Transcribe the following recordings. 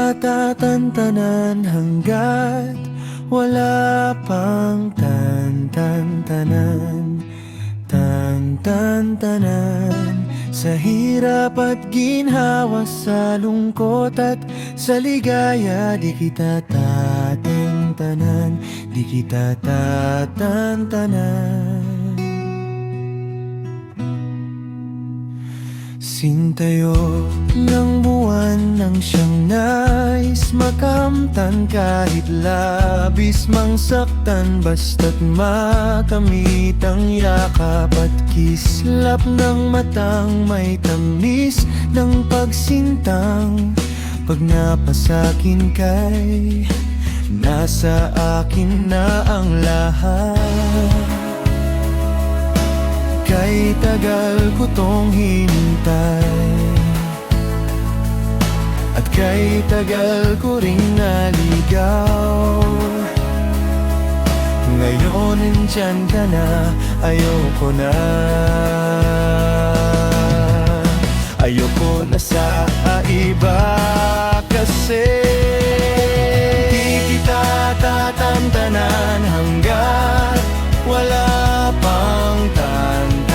kita tatantanan hanggat wala pang tantantanan. Tantantanan sa hirap at ginhawa, sa lungkot at sa ligaya. Di kita tatantanan, di kita tatantanan. Sintayo ng buwan nang siyang nais makamtan, kahit labis mang saktan, basta't makamit ang yakap at kislap ng matang may tamis ng pagsintang. Pag napasakin kay nasa akin na ang lahat. Kay tagal ko tong hinintay, at kay tagal ko ring naligaw. Ngayon nandyan ka na, ayoko na. Ayoko na sa iba kasi di kita tatantanan hanggat wala pang tantantanan.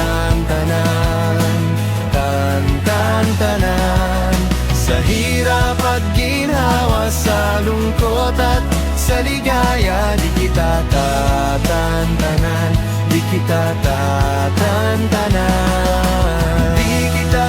Sa hirap at ginhawa, sa lungkot at sa ligaya. Di kita tatantanan, di kita tatantanan, di kita